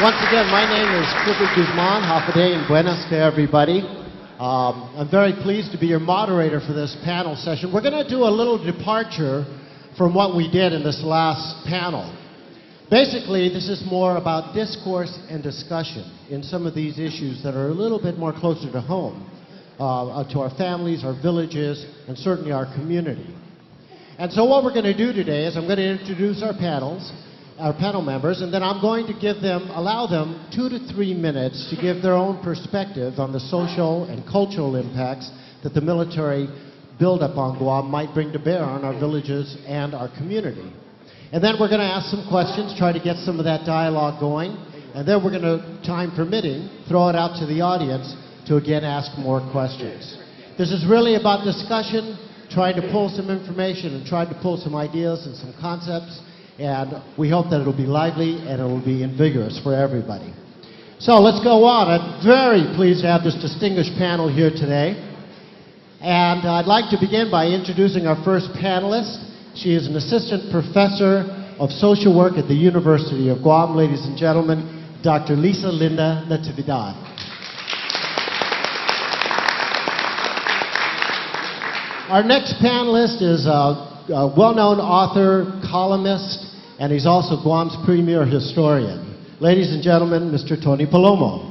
Once again, my name is Clifford Guzman. Hafaday and buenas to everybody. I'm very pleased to be your moderator for this panel session. We're going to do a little departure from what we did in this last panel. Basically, this is more about discourse and discussion in some of these issues that are a little bit more closer to home, to our families, our villages, and certainly our community. And so what we're going to do today is I'm going to introduce our panel members, and then I'm going to allow them 2 to 3 minutes to give their own perspective on the social and cultural impacts that the military buildup on Guam might bring to bear on our villages and our community. And then we're going to ask some questions, try to get some of that dialogue going, and then we're going to, time permitting, throw it out to the audience to again ask more questions. This is really about discussion, trying to pull some information and trying to pull some ideas and some concepts. And we hope that it'll be lively and it'll be vigorous for everybody. So let's go on. I'm very pleased to have this distinguished panel here today. And I'd like to begin by introducing our first panelist. She is an assistant professor of social work at the University of Guam. Ladies and gentlemen, Dr. Lisa Linda Natividad. Our next panelist is a well-known author, columnist, and he's also Guam's premier historian. Ladies and gentlemen, Mr. Tony Palomo.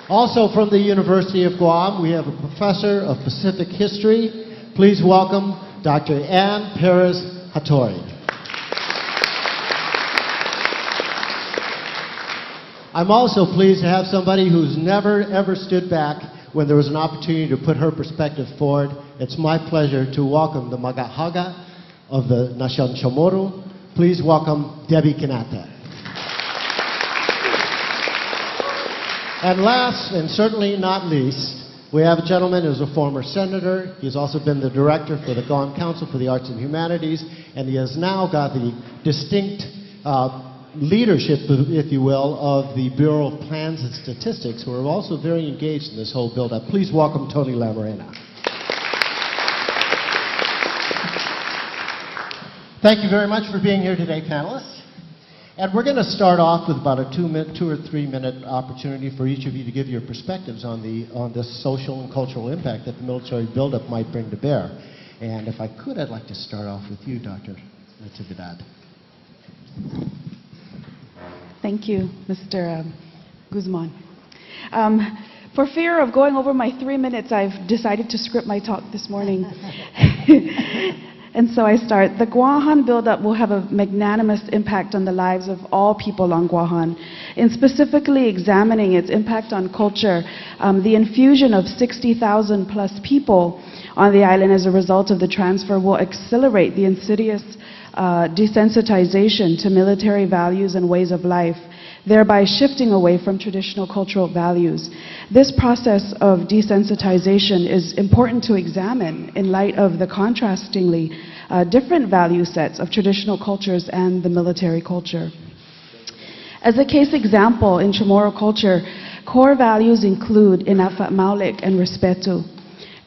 Also from the University of Guam, we have a professor of Pacific history. Please welcome Dr. Ann Perez Hattori. I'm also pleased to have somebody who's never, ever stood back when there was an opportunity to put her perspective forward. It's my pleasure to welcome the Magahaga of the Nation Chamorro. Please welcome Debbie Kanata. And last, and certainly not least, we have a gentleman who's a former senator. He's also been the director for the Guam Council for the Arts and Humanities, and he has now got the distinct leadership, if you will, of the Bureau of Plans and Statistics, who are also very engaged in this whole build-up. Please welcome Tony Lamarena. Thank you very much for being here today, panelists. And we're going to start off with about a 2 or 3 minute opportunity for each of you to give your perspectives on this social and cultural impact that the military buildup might bring to bear. And if I could, I'd like to start off with you, Dr. Natividad. Thank you, Mr. Guzman. For fear of going over my 3 minutes, I've decided to script my talk this morning. And so I start. The Guahan buildup will have a magnanimous impact on the lives of all people on Guahan. In specifically examining its impact on culture, the infusion of 60,000 plus people on the island as a result of the transfer will accelerate the insidious desensitization to military values and ways of life, thereby shifting away from traditional cultural values. This process of desensitization is important to examine in light of the contrastingly different value sets of traditional cultures and the military culture. As a case example, in Chamorro culture, core values include inafa maulik and respeto.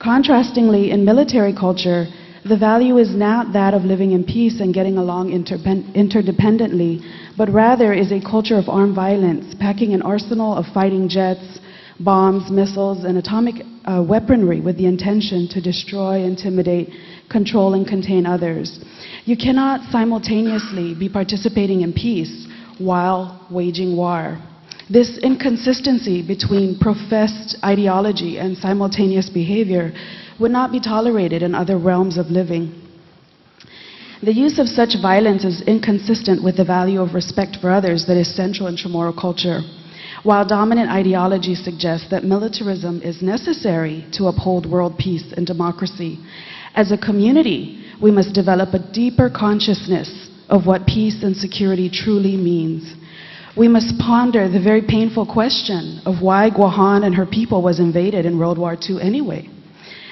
Contrastingly, in military culture, the value is not that of living in peace and getting along interdependently, but rather is a culture of armed violence, packing an arsenal of fighting jets, bombs, missiles, and atomic weaponry with the intention to destroy, intimidate, control, and contain others. You cannot simultaneously be participating in peace while waging war. This inconsistency between professed ideology and simultaneous behavior would not be tolerated in other realms of living. The use of such violence is inconsistent with the value of respect for others that is central in Chamorro culture. While dominant ideology suggests that militarism is necessary to uphold world peace and democracy, as a community, we must develop a deeper consciousness of what peace and security truly means. We must ponder the very painful question of why Guahan and her people was invaded in World War II anyway.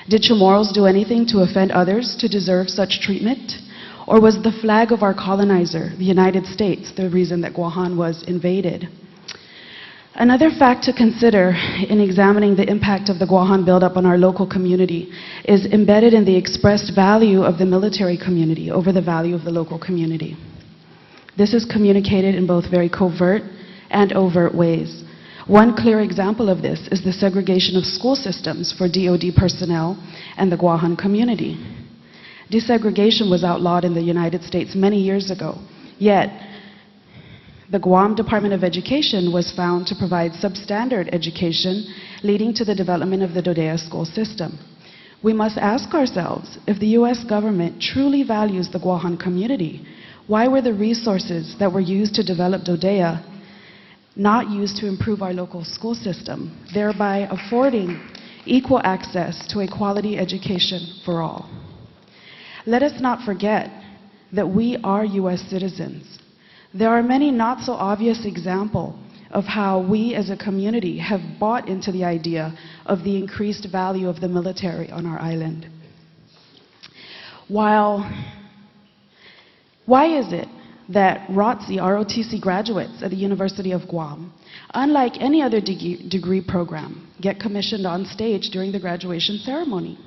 Did Chamorros do anything to offend others to deserve such treatment? Or was the flag of our colonizer, the United States, the reason that Guahan was invaded? Another fact to consider in examining the impact of the Guahan buildup on our local community is embedded in the expressed value of the military community over the value of the local community. This is communicated in both very covert and overt ways. One clear example of this is the segregation of school systems for DoD personnel and the Guahan community. Desegregation was outlawed in the United States many years ago, yet the Guam Department of Education was found to provide substandard education, leading to the development of the DODEA school system. We must ask ourselves, if the U.S. government truly values the Guahan community, why were the resources that were used to develop DODEA not used to improve our local school system, thereby affording equal access to a quality education for all? Let us not forget that we are U.S. citizens. There are many not so obvious examples of how we as a community have bought into the idea of the increased value of the military on our island. Why is it that ROTC graduates at the University of Guam, unlike any other degree program, get commissioned on stage during the graduation ceremony?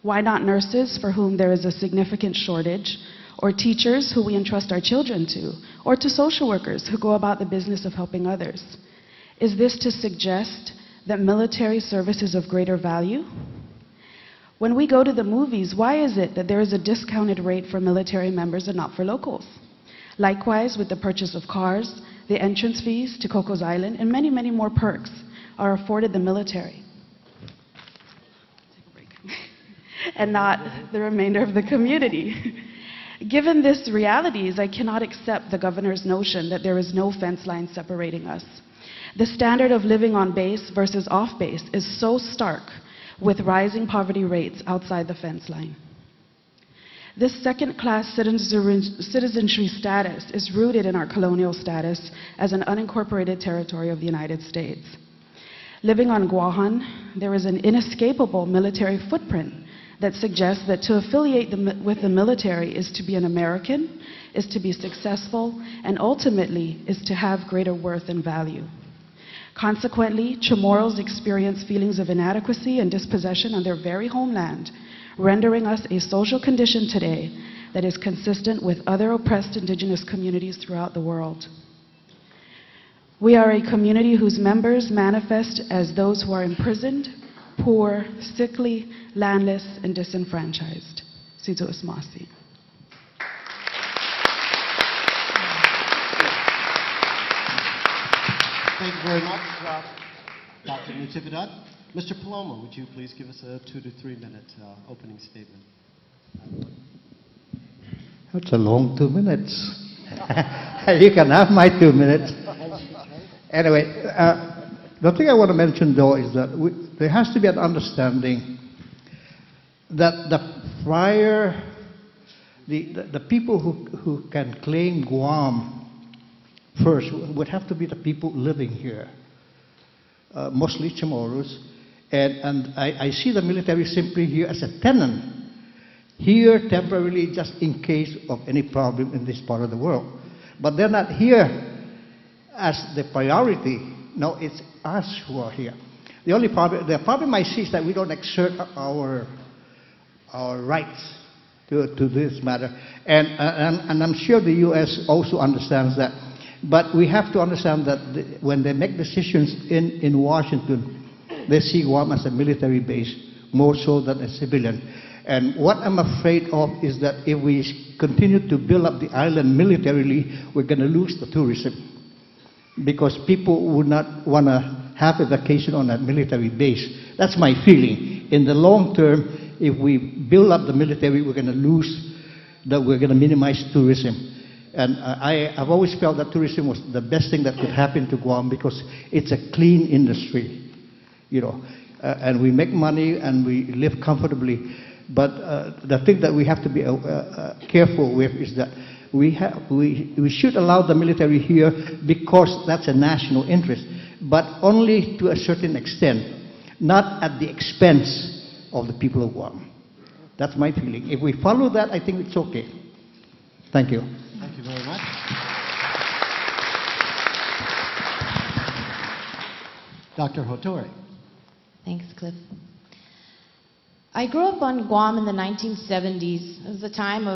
Why not nurses, for whom there is a significant shortage, or teachers who we entrust our children to, or to social workers who go about the business of helping others? Is this to suggest that military service is of greater value? When we go to the movies, why is it that there is a discounted rate for military members and not for locals? Likewise, with the purchase of cars, the entrance fees to Coco's Island, and many, many more perks are afforded the military, and not the remainder of the community. Given this realities, I cannot accept the governor's notion that there is no fence line separating us. The standard of living on base versus off base is so stark with rising poverty rates outside the fence line. This second-class citizenry status is rooted in our colonial status as an unincorporated territory of the United States. Living on Guahan, there is an inescapable military footprint that suggests that to affiliate with the military is to be an American, is to be successful, and ultimately is to have greater worth and value. Consequently, Chamorros experience feelings of inadequacy and dispossession on their very homeland, rendering us a social condition today that is consistent with other oppressed indigenous communities throughout the world. We are a community whose members manifest as those who are imprisoned, poor, sickly, landless, and disenfranchised. Situ Ismasi. Thank you very much, Dr. Natividad. Mr. Paloma, would you please give us a 2 to 3 minute opening statement? That's a long 2 minutes. You can have my 2 minutes. Anyway, the thing I want to mention, though, is that there has to be an understanding that the people who can claim Guam first would have to be the people living here, mostly Chamorros. And I see the military simply here as a tenant, here temporarily just in case of any problem in this part of the world. But they're not here as the priority. No, it's us who are here. The problem I see is that we don't exert our rights to this matter. And I'm sure the U.S. also understands that. But we have to understand that when they make decisions in Washington, they see Guam as a military base more so than a civilian. And what I'm afraid of is that if we continue to build up the island militarily, we're going to lose the tourism. Because people would not want to have a vacation on that military base. That's my feeling. In the long term, if we build up the military, we're going to minimize tourism. And I've always felt that tourism was the best thing that could happen to Guam because it's a clean industry, you know, and we make money and we live comfortably. But the thing that we have to be careful with is that we should allow the military here because that's a national interest, but only to a certain extent, not at the expense of the people of Guam. That's my feeling. If we follow that, I think it's okay. Thank you. Thank you very much. Dr. Hotori. Thanks, Cliff. I grew up on Guam in the 1970s. It was a time of